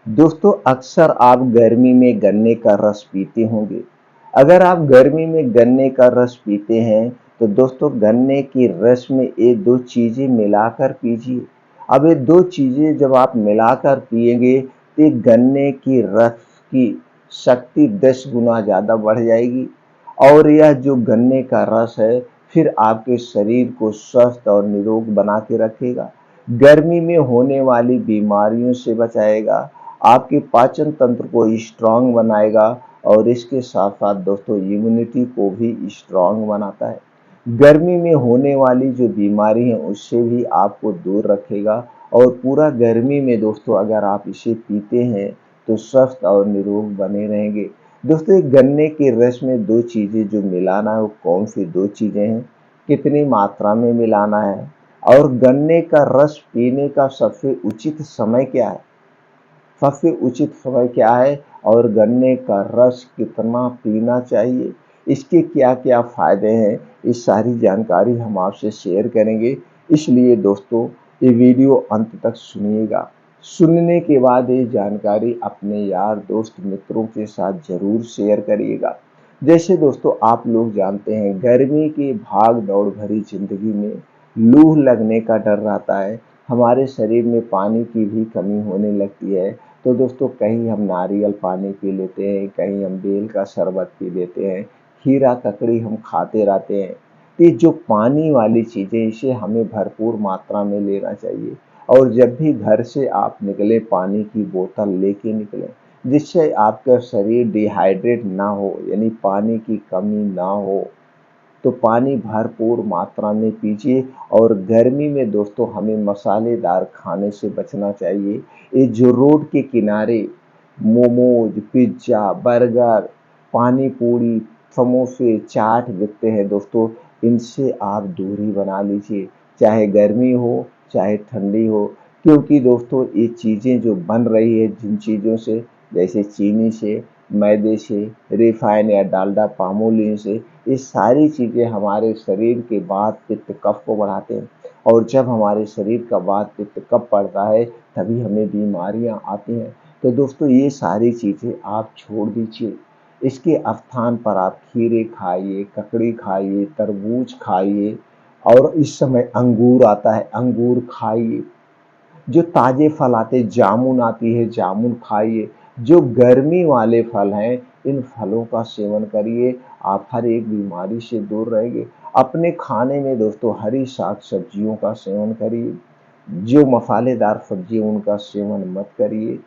दोस्तों अक्सर आप गर्मी में गन्ने का रस पीते होंगे। अगर आप गर्मी में गन्ने का रस पीते हैं तो दोस्तों गन्ने के रस में ये दो चीज़ें मिलाकर पीजिए। अब ये दो चीज़ें जब आप मिलाकर पिएंगे तो ये गन्ने की रस की शक्ति 10 गुना ज़्यादा बढ़ जाएगी और यह जो गन्ने का रस है फिर आपके शरीर को स्वस्थ और निरोग बना के रखेगा। गर्मी में होने वाली बीमारियों से बचाएगा, आपके पाचन तंत्र को स्ट्रांग बनाएगा और इसके साथ साथ दोस्तों इम्यूनिटी को भी स्ट्रांग बनाता है। गर्मी में होने वाली जो बीमारी है उससे भी आपको दूर रखेगा और पूरा गर्मी में दोस्तों अगर आप इसे पीते हैं तो स्वस्थ और निरोग बने रहेंगे। दोस्तों गन्ने के रस में दो चीज़ें जो मिलाना है वो कौन सी दो चीज़ें हैं, कितनी मात्रा में मिलाना है और गन्ने का रस पीने का सबसे उचित समय क्या है, सबसे उचित समय क्या है और गन्ने का रस कितना पीना चाहिए, इसके क्या क्या फ़ायदे हैं, इस सारी जानकारी हम आपसे शेयर करेंगे। इसलिए दोस्तों ये वीडियो अंत तक सुनिएगा। सुनने के बाद ये जानकारी अपने यार दोस्त मित्रों के साथ ज़रूर शेयर करिएगा। जैसे दोस्तों आप लोग जानते हैं गर्मी की भाग दौड़ भरी ज़िंदगी में लू लगने का डर रहता है, हमारे शरीर में पानी की भी कमी होने लगती है। तो दोस्तों कहीं हम नारियल पानी पी लेते हैं, कहीं हम बेल का शरबत पी लेते हैं, खीरा ककड़ी हम खाते रहते हैं। ये जो पानी वाली चीज़ें इसे हमें भरपूर मात्रा में लेना चाहिए और जब भी घर से आप निकले पानी की बोतल लेके निकलें, जिससे आपका शरीर डिहाइड्रेट ना हो, यानी पानी की कमी ना हो। तो पानी भरपूर मात्रा में पीजिए और गर्मी में दोस्तों हमें मसालेदार खाने से बचना चाहिए। ये जो रोड के किनारे मोमोज, पिज्ज़ा, बर्गर, पानी पूरी, समोसे, चाट बिकते हैं दोस्तों, इनसे आप दूरी बना लीजिए, चाहे गर्मी हो, चाहे ठंडी हो। क्योंकि दोस्तों ये चीज़ें जो बन रही है जिन चीज़ों से, जैसे चीनी से, मैदे से, रिफाइन या डालडा, पामोलिन से, ये सारी चीज़ें हमारे शरीर के वात पित्त कफ को बढ़ाते हैं और जब हमारे शरीर का वात पित्त कफ बढ़ता है तभी हमें बीमारियां आती हैं। तो दोस्तों ये सारी चीज़ें आप छोड़ दीजिए। इसके स्थान पर आप खीरे खाइए, ककड़ी खाइए, तरबूज खाइए और इस समय अंगूर आता है, अंगूर खाइए। जो ताज़े फल आते हैं, जामुन आती है, जामुन खाइए। जो गर्मी वाले फल हैं इन फलों का सेवन करिए, आप हर एक बीमारी से दूर रहेंगे। अपने खाने में दोस्तों हरी साग सब्जियों का सेवन करिए, जो मसालेदार सब्जी उनका सेवन मत करिए।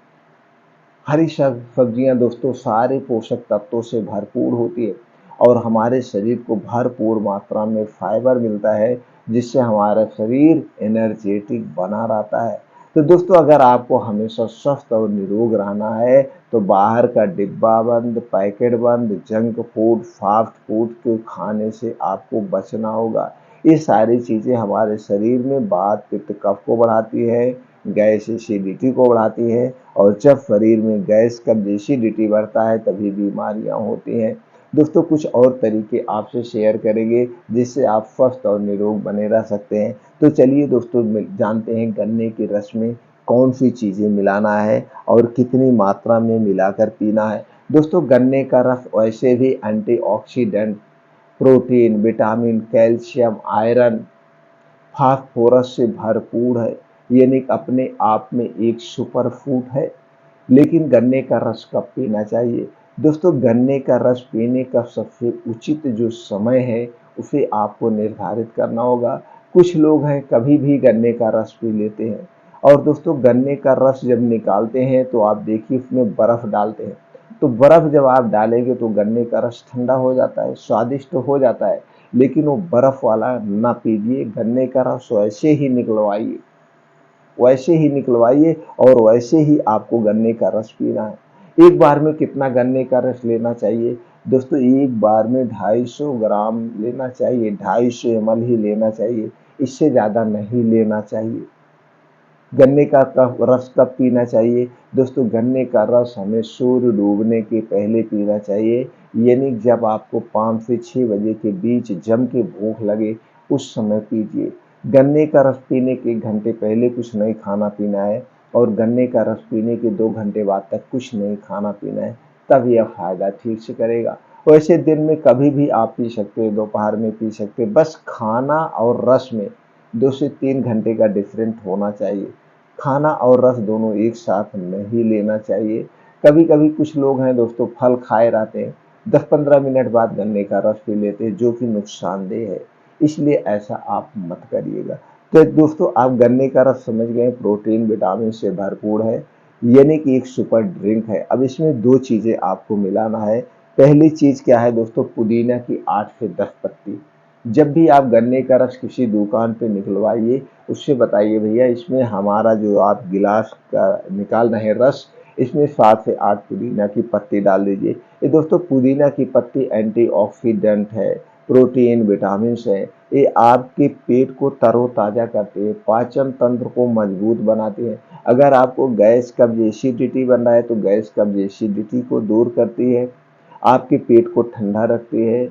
हरी सब्जियां दोस्तों सारे पोषक तत्वों से भरपूर होती है और हमारे शरीर को भरपूर मात्रा में फाइबर मिलता है, जिससे हमारा शरीर एनर्जेटिक बना रहता है। तो दोस्तों अगर आपको हमेशा स्वस्थ और निरोग रहना है तो बाहर का डिब्बा बंद, पैकेट बंद, जंक फूड, फास्ट फूड के खाने से आपको बचना होगा। ये सारी चीज़ें हमारे शरीर में वात पित्त कफ को बढ़ाती है, गैस एसिडिटी को बढ़ाती है और जब शरीर में गैस कब एसिडिटी बढ़ता है तभी बीमारियां होती हैं। दोस्तों कुछ और तरीके आपसे शेयर करेंगे जिससे आप स्वस्थ और निरोग बने रह सकते हैं। तो चलिए दोस्तों जानते हैं गन्ने के रस में कौन सी चीज़ें मिलाना है और कितनी मात्रा में मिलाकर पीना है। दोस्तों गन्ने का रस वैसे भी antioxidant, protein, vitamin, calcium, iron, phosphorus से भरपूर है, यानी अपने आप में एक सुपर फूड है। लेकिन गन्ने का रस कब पीना चाहिए? दोस्तों गन्ने का रस पीने का सबसे उचित जो समय है उसे आपको निर्धारित करना होगा। कुछ लोग हैं कभी भी गन्ने का रस पी लेते हैं और दोस्तों गन्ने का रस जब निकालते हैं तो आप देखिए उसमें बर्फ डालते हैं। तो बर्फ जब आप डालेंगे तो गन्ने का रस ठंडा हो जाता है, स्वादिष्ट हो जाता है, लेकिन वो बर्फ वाला ना पीजिए, गन्ने का रस वैसे ही निकलवाइए, वैसे ही निकलवाइए और वैसे ही आपको गन्ने का रस पीना है। एक बार में कितना गन्ने का रस लेना चाहिए? दोस्तों एक बार में 250 ग्राम लेना चाहिए, 250 ml ही लेना चाहिए, इससे ज़्यादा नहीं लेना चाहिए। गन्ने का रस कब पीना चाहिए? दोस्तों गन्ने का रस हमें सूर्य डूबने के पहले पीना चाहिए, यानी जब आपको 5 से 6 बजे के बीच जम के भूख लगे उस समय पीजिए। गन्ने का रस पीने के 1 घंटे पहले कुछ नहीं खाना पीना है और गन्ने का रस पीने के 2 घंटे बाद तक कुछ नहीं खाना पीना है, तब यह फ़ायदा ठीक से करेगा। वैसे दिन में कभी भी आप पी सकते हो, दोपहर में पी सकते हो, बस खाना और रस में 2 से 3 घंटे का डिफरेंट होना चाहिए। खाना और रस दोनों एक साथ नहीं लेना चाहिए। कभी-कभी कुछ लोग हैं दोस्तों, फल खाए रहते हैं, 10-15 मिनट बाद गन्ने का रस पी लेते हैं, जो कि नुकसानदेह है। इसलिए ऐसा आप मत करिएगा। तो दोस्तों, आप गन्ने का रस समझ गए, प्रोटीन विटामिन से भरपूर है, यानी कि एक सुपर ड्रिंक है। अब इसमें 2 चीज़ें आपको मिलाना है। पहली चीज़ क्या है दोस्तों, पुदीना की 8 से 10 पत्ती। जब भी आप गन्ने का रस किसी दुकान पे निकलवाइए, उससे बताइए भैया इसमें हमारा जो आप गिलास का निकाल रहे हैं रस, इसमें 7 से 8 पुदीना की पत्ती डाल दीजिए। ये दोस्तों पुदीना की पत्ती एंटीऑक्सीडेंट है, प्रोटीन, विटामिन्स है। ये आपके पेट को तरोताज़ा करते हैं, पाचन तंत्र को मजबूत बनाते हैं। अगर आपको गैस, कब्ज़, एसिडिटी बन रहा है तो गैस, कब्ज़, एसिडिटी को दूर करती है, आपके पेट को ठंडा रखती है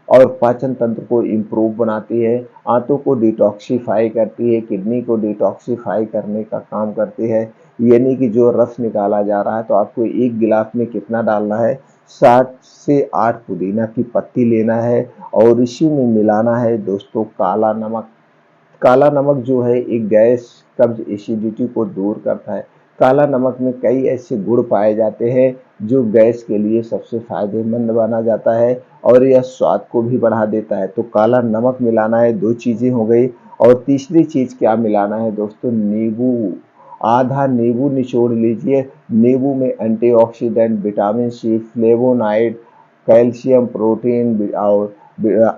और पाचन तंत्र को इम्प्रूव बनाती है, आंतों को डिटॉक्सिफाई करती है, किडनी को डिटॉक्सिफाई करने का काम करती है। यानी कि जो रस निकाला जा रहा है तो आपको 1 गिलास में कितना डालना है, 7 से 8 पुदीना की पत्ती लेना है और इसी में मिलाना है दोस्तों काला नमक। काला नमक जो है एक गैस, कब्ज, एसिडिटी को दूर करता है। काला नमक में कई ऐसे गुण पाए जाते हैं जो गैस के लिए सबसे फायदेमंद माना जाता है और यह स्वाद को भी बढ़ा देता है। तो काला नमक मिलाना है, 2 चीज़ें हो गई। और तीसरी चीज़ क्या मिलाना है दोस्तों, नींबू। आधा नींबू निचोड़ लीजिए। नींबू में antioxidant, vitamin C, flavonoid, calcium, protein और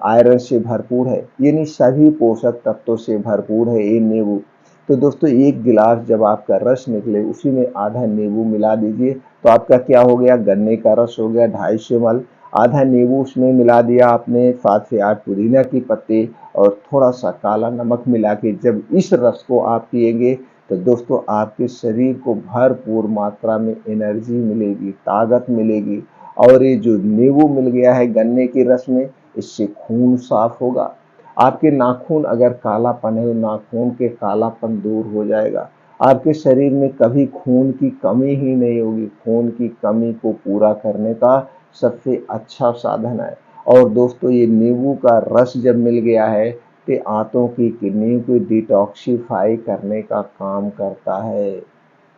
आयरन से भरपूर है, यानी सभी पोषक तत्वों से भरपूर है ये नींबू। तो दोस्तों 1 गिलास जब आपका रस निकले उसी में आधा नींबू मिला दीजिए, तो आपका क्या हो गया, गन्ने का रस हो गया 250 ml। आधा नींबू उसमें मिला दिया आपने, 7 से 8 पुदीना की पत्ती और थोड़ा सा काला नमक मिला के जब इस रस को आप पिएंगे तो दोस्तों आपके शरीर को भरपूर मात्रा में एनर्जी मिलेगी, ताकत मिलेगी। और ये जो नींबू मिल गया है गन्ने के रस में, इससे खून साफ होगा। आपके नाखून अगर कालापन है, नाखून के कालापन दूर हो जाएगा। आपके शरीर में कभी खून की कमी ही नहीं होगी। खून की कमी को पूरा करने का सबसे अच्छा साधन है। और दोस्तों ये नींबू का रस जब मिल गया है तो आंतों की, किडनी को डिटॉक्सिफाई करने का काम करता है।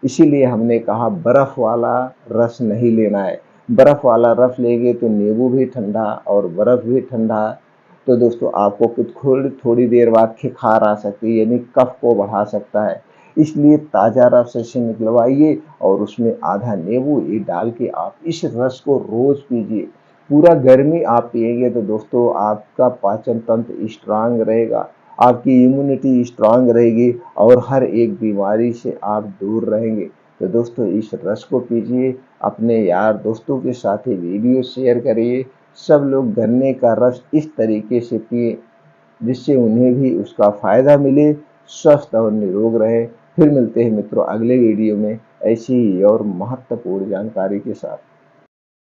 इसीलिए हमने कहा बर्फ वाला रस नहीं लेना है। बर्फ वाला रस लेंगे तो नींबू भी ठंडा और बर्फ भी ठंडा। तो दोस्तों आपको कुछ थोड़ी देर बाद खिखार आ सकती है, यानी कफ को बढ़ा सकता है। इसलिए ताज़ा रस से निकलवाइए और उसमें आधा नींबू ये डाल के आप इस रस को रोज़ पीजिए। पूरा गर्मी आप पिएंगे तो दोस्तों आपका पाचन तंत्र स्ट्रांग रहेगा, आपकी इम्यूनिटी स्ट्रांग रहेगी और हर एक बीमारी से आप दूर रहेंगे। तो दोस्तों इस रस को पीजिए, अपने यार दोस्तों के साथ ही वीडियो शेयर करिए। सब लोग गन्ने का रस इस तरीके से पिए जिससे उन्हें भी उसका फ़ायदा मिले, स्वस्थ और निरोग रहे। फिर मिलते हैं मित्रों अगले वीडियो में ऐसी ही और महत्वपूर्ण जानकारी के साथ।